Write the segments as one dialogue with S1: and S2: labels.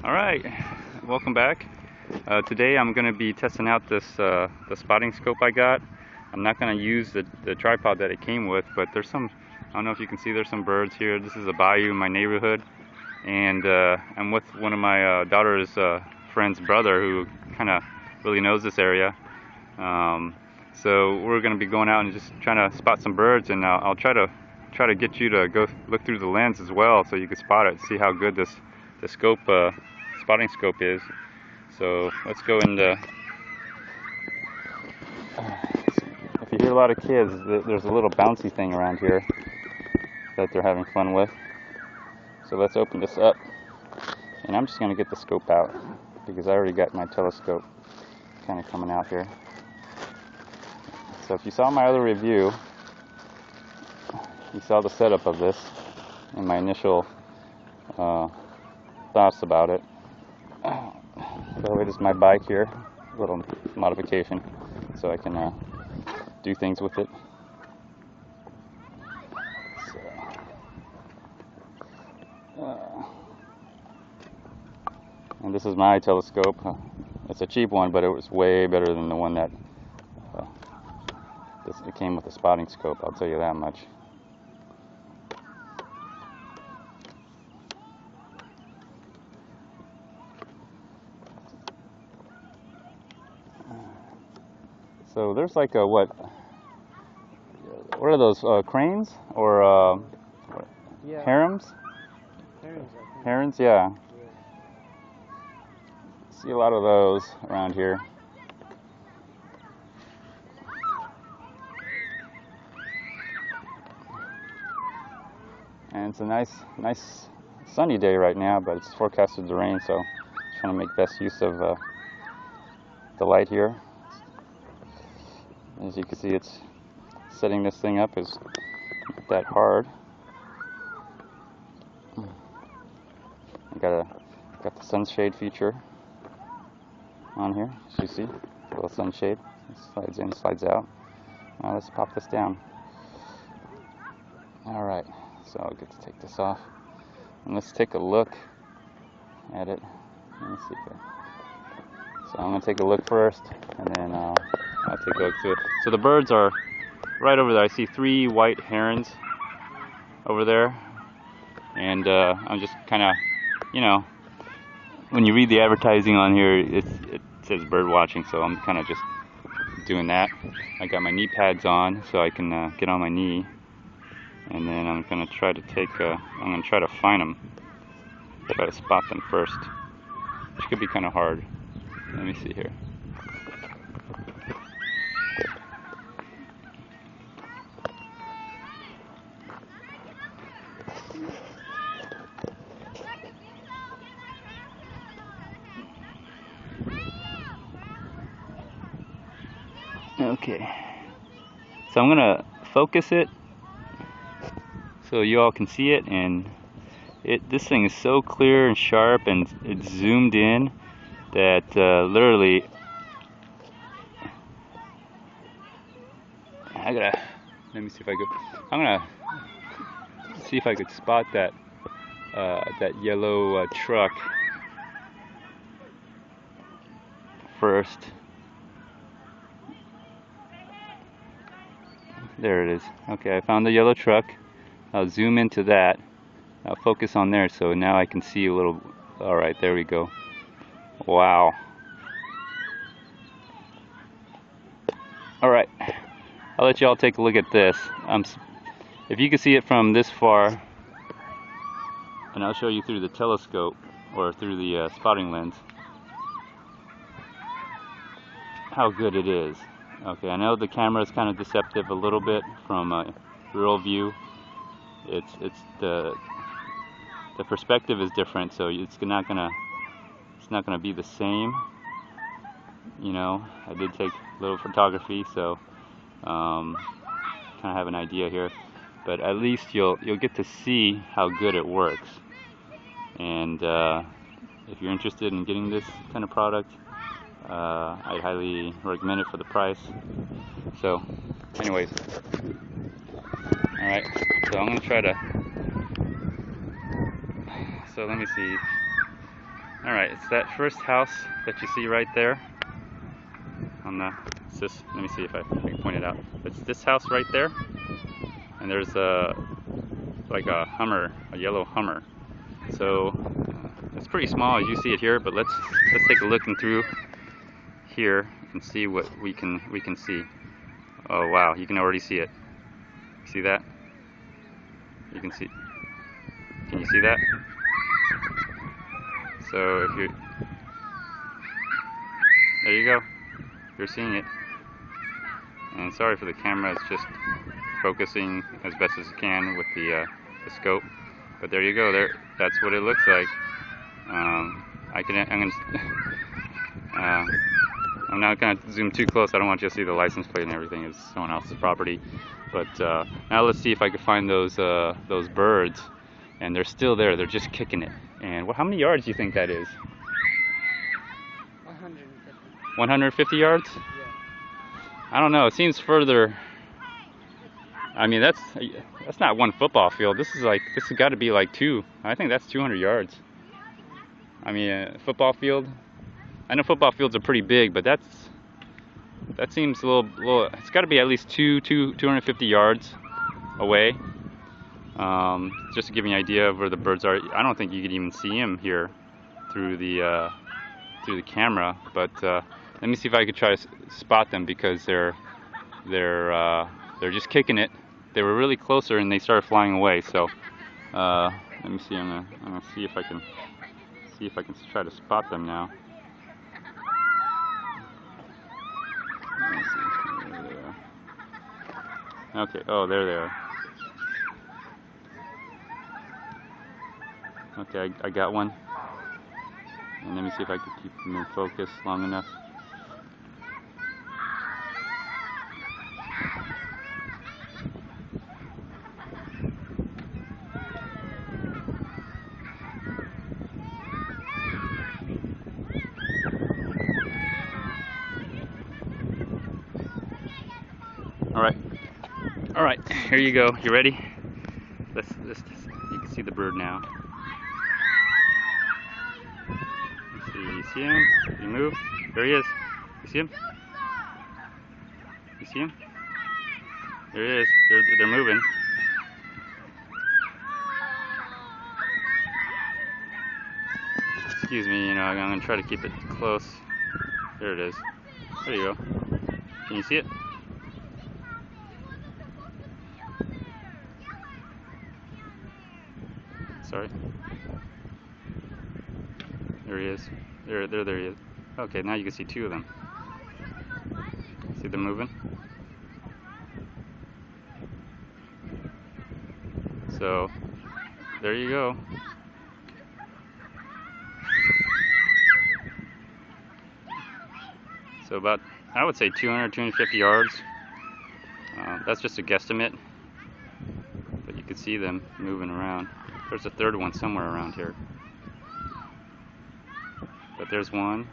S1: Alright, welcome back. Today I'm going to be testing out this the spotting scope I got. I'm not going to use the tripod that it came with, but there's some, I don't know if you can see, there's some birds here. This is a bayou in my neighborhood, and I'm with one of my daughter's friend's brother who kind of really knows this area. So we're going to be going out and just trying to spot some birds, and I'll try to get you to go look through the lens as well so you can spot it, see how good the scope spotting scope is. So let's go and if you hear a lot of kids, there's a little bouncy thing around here that they're having fun with. So let's open this up, and I'm just going to get the scope out because I already got my telescope kind of coming out here. So if you saw my other review, you saw the setup of this and my initial thoughts about it. So it is my bike here, a little modification so I can do things with it. And this is my telescope. It's a cheap one, but it was way better than the one that it came with a spotting scope, I'll tell you that much. So there's like a what are those, cranes or
S2: yeah.
S1: herons?
S2: Herons, I think.
S1: Herons, yeah. See a lot of those around here. And it's a nice sunny day right now, but it's forecasted to rain, so trying to make best use of the light here. As you can see, it's setting this thing up is not that hard. I got the sunshade feature on here, as you see, a little sunshade. It slides in, slides out. Now let's pop this down. All right, so I'll get to take this off, and let's take a look at it. Let me see here. So I'm gonna take a look first, and then I'll take a look to it. So the birds are right over there. I see 3 white herons over there, and I'm just kind of, you know, when you read the advertising on here, it says bird watching, so I'm kind of just doing that. I got my knee pads on so I can get on my knee, and then I'm gonna try to I'm gonna try to find them, try to spot them first, which could be kind of hard. Let me see here. Okay, so I'm gonna focus it so you all can see it, and this thing is so clear and sharp, and it's zoomed in that literally let me see if I'm gonna see if I could spot that that yellow truck first. There it is. Okay, I found the yellow truck. I'll zoom into that. I'll focus on there, so now I can see a little. Alright, there we go. Wow. Alright, I'll let you all take a look at this. If you can see it from this far, and I'll show you through the telescope, or through the spotting lens, how good it is. Okay, I know the camera is kind of deceptive a little bit from a real view. It's the perspective is different, so it's not gonna be the same. You know, I did take a little photography, so kind of have an idea here. But at least you'll get to see how good it works. And if you're interested in getting this kind of product, I'd highly recommend it for the price. So anyways, alright, so I'm going to try to, so let me see. Alright. Alright, it's that first house that you see right there. On the, it's this, let me see if I can point it out. It's this house right there. And there's like a Hummer, a yellow Hummer. So it's pretty small as you see it here, but let's take a look in through here and see what we can see. Oh wow, you can already see it. See that? You can see. Can you see that? So if you, there you go. You're seeing it. And sorry for the camera, it's just focusing as best as it can with the scope. But there you go. There, that's what it looks like. I'm not going to zoom too close. I don't want you to see the license plate and everything. It's someone else's property. But now let's see if I can find those birds. And they're still there. They're just kicking it. And how many yards do you think that is?
S2: 150.
S1: 150 yards?
S2: Yeah.
S1: I don't know. It seems further. I mean, that's not one football field. This has got to be like two. I think that's 200 yards. I mean, a football field. I know football fields are pretty big, but that seems a little. It's got to be at least 250 yards away. Just to give you an idea of where the birds are. I don't think you could even see them here through the camera. But let me see if I could try to spot them, because they're just kicking it. They were really closer and they started flying away. So let me see. I'm gonna see if I can try to spot them now. Let me see. There they are. Okay. Oh, there they are. Okay, I got one. And let me see if I can keep them in focus long enough. All right, here you go. You ready? Let's you can see the bird now. You see him? You move. There he is. You see him? You see him? There he is. They're moving. Excuse me, I'm gonna try to keep it close. There it is. There you go. Can you see it? Sorry. There he is. There he is. Okay, now you can see two of them. See them moving? So, there you go. So about, I would say 200, 250 yards. That's just a guesstimate. But you can see them moving around. There's a third one somewhere around here. But there's one.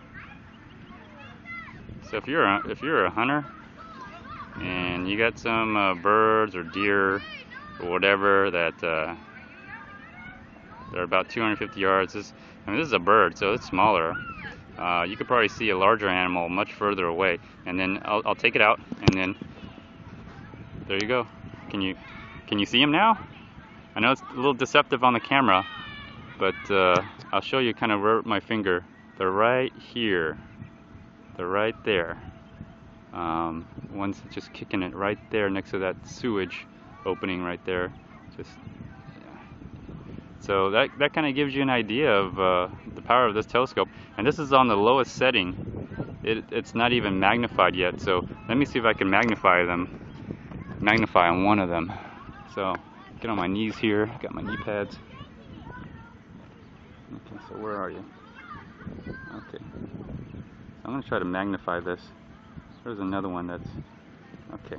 S1: So if you're a hunter and you got some birds or deer or whatever that they're about 250 yards. This is a bird, so it's smaller. You could probably see a larger animal much further away. And then I'll take it out, and then there you go. Can you see him now? I know it's a little deceptive on the camera, but I'll show you kind of where my finger. They're right here. They're right there. One's just kicking it right there next to that sewage opening right there. Just yeah. So that kind of gives you an idea of the power of this telescope. And this is on the lowest setting. It's not even magnified yet. So let me see if I can magnify on one of them. So get on my knees here. Got my knee pads. Okay, so where are you? Okay. I'm going to try to magnify this. There's another one that's... Okay.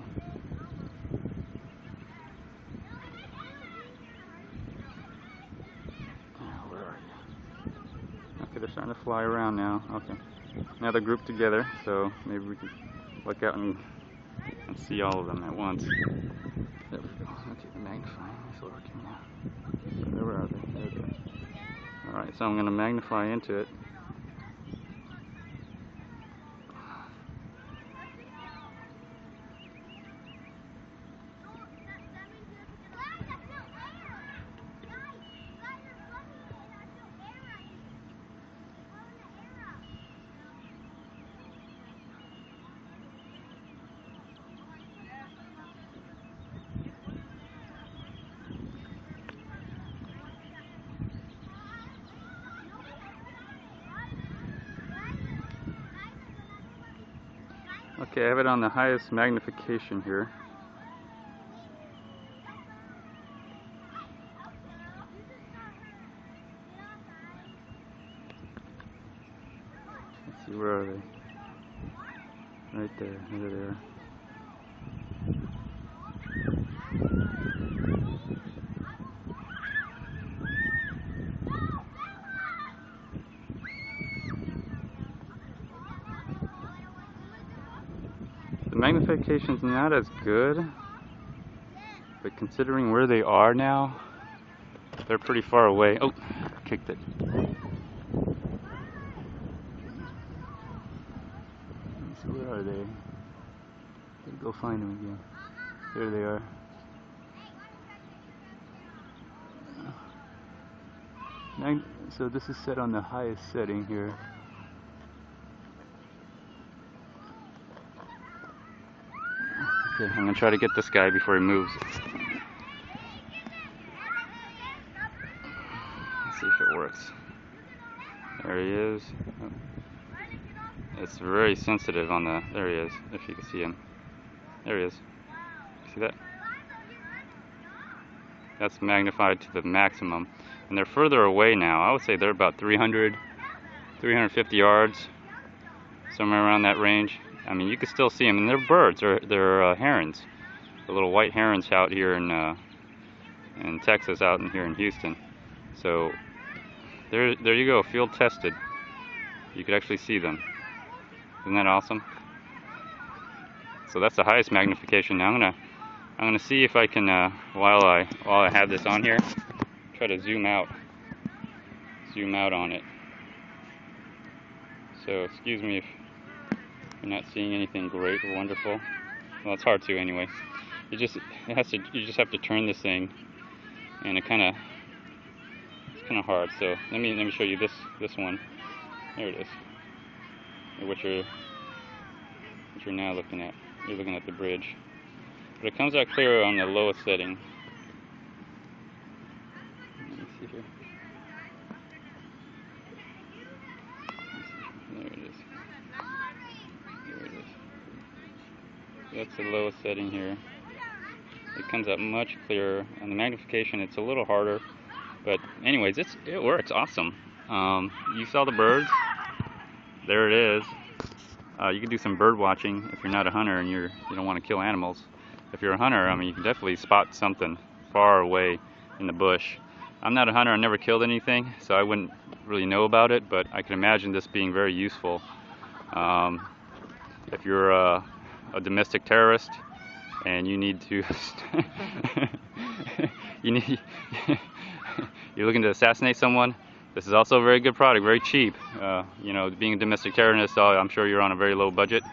S1: Oh, where are you? Okay, they're starting to fly around now. Okay. Now they're grouped together, so maybe we can look out and see all of them at once. There we go. Okay, the magnifying is working now. Where are they? There they are. Alright, so I'm going to magnify into it. Okay, I have it on the highest magnification here. Let's see, where are they? Right there, there they are. The magnification's not as good, but considering where they are now, they're pretty far away. Oh, kicked it. Let's see, where are they? Let's go find them again. There they are. So this is set on the highest setting here. Okay, I'm gonna try to get this guy before he moves. Let's see if it works. There he is. It's very sensitive on the, there he is, if you can see him. There he is. See that? That's magnified to the maximum. And they're further away now. I would say they're about 300, 350 yards, somewhere around that range. I mean, you can still see them, and they're birds, they're herons. The little white herons out here in Texas, out in here in Houston. So there you go, field tested. You could actually see them. Isn't that awesome? So that's the highest magnification. Now I'm gonna see if I can while I have this on here, try to zoom out on it. So excuse me if you're not seeing anything great or wonderful. Well, it's hard to anyway. You just have to turn this thing, and it's kind of hard. So let me show you this one. There it is. What you're now looking at. You're looking at the bridge, but it comes out clearer on the lowest setting. Let me see here. There it is. There it is. That's the lowest setting here. It comes out much clearer. On the magnification, it's a little harder, but anyways, it works awesome. You saw the birds. There it is. You can do some bird watching if you're not a hunter and you don't want to kill animals. If you're a hunter, I mean, you can definitely spot something far away in the bush. I'm not a hunter. I never killed anything, so I wouldn't really know about it, but I can imagine this being very useful. If you're a domestic terrorist and you need to you're looking to assassinate someone, this is also a very good product, very cheap. You know, being a domestic terrorist, I'm sure you're on a very low budget.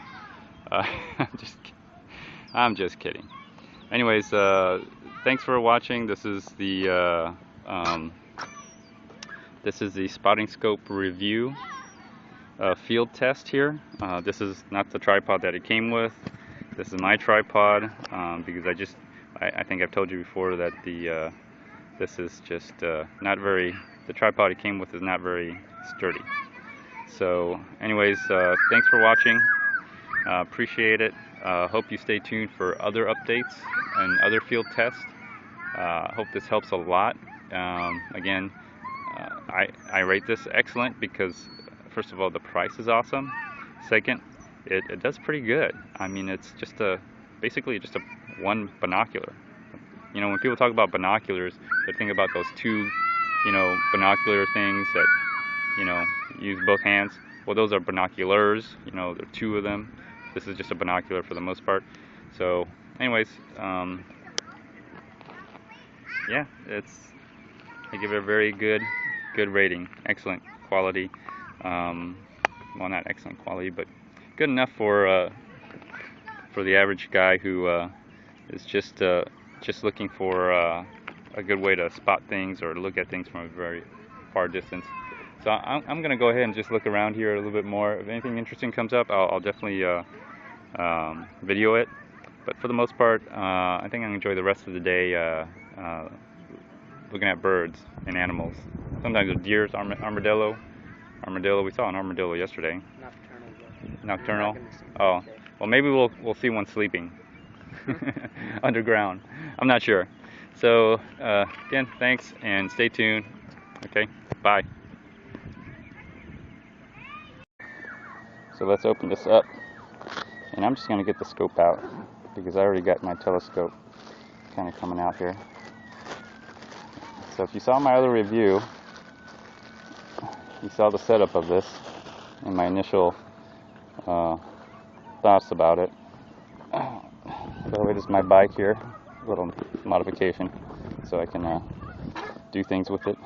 S1: I'm just kidding. Anyways, thanks for watching. This is the Spotting Scope review field test here. This is not the tripod that it came with. This is my tripod because I think I've told you before that this is just not very. The tripod it came with is not very sturdy. So anyways, thanks for watching. Appreciate it. Hope you stay tuned for other updates and other field tests. Hope this helps a lot. Again, I rate this excellent because first of all, the price is awesome. Second, it does pretty good. I mean, it's just basically just a one binocular. You know, when people talk about binoculars, they think about those two, binocular things that, use both hands. Well, those are binoculars. There are two of them. This is just a binocular for the most part. So, anyways, yeah, I give it a very good rating. Excellent quality. Well, not excellent quality, but good enough for the average guy who is just looking for a good way to spot things or look at things from a very far distance. So I'm going to go ahead and just look around here a little bit more. If anything interesting comes up, I'll definitely video it. But for the most part, I think I'm going to enjoy the rest of the day looking at birds and animals. Sometimes with deer, armadillo. We saw an armadillo yesterday.
S2: Nocturnal. Oh,
S1: Well, maybe we'll see one sleeping underground. I'm not sure. So again, thanks and stay tuned. Okay, bye. So let's open this up, and I'm just going to get the scope out because I already got my telescope kind of coming out here. So if you saw my other review, you saw the setup of this and my initial thoughts about it. So it is my bike here, a little modification so I can do things with it.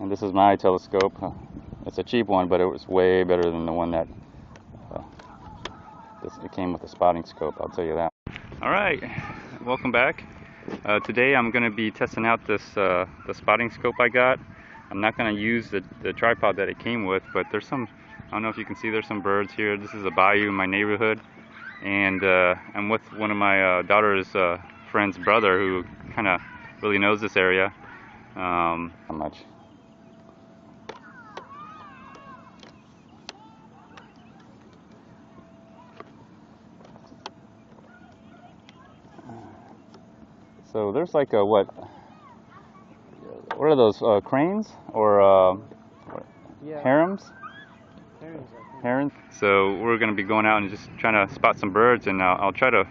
S1: And this is my telescope. It's a cheap one, but it was way better than the one that it came with a spotting scope, I'll tell you that. Alright, welcome back. Today I'm going to be testing out this the spotting scope I got. I'm not going to use the tripod that it came with, but there's some, I don't know if you can see, there's some birds here. This is a bayou in my neighborhood, and I'm with one of my daughter's friend's brother who kind of really knows this area. How much? So there's like a what are those, cranes or
S2: yeah.
S1: herons?
S2: Herons, I think.
S1: Herons. So we're going to be going out and just trying to spot some birds, and I'll try to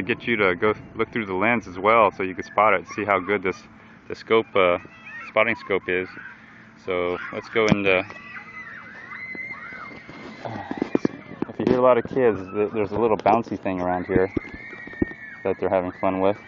S1: get you to go look through the lens as well, so you can spot it, see how good the scope spotting scope is. So let's go and if you hear a lot of kids, there's a little bouncy thing around here that they're having fun with.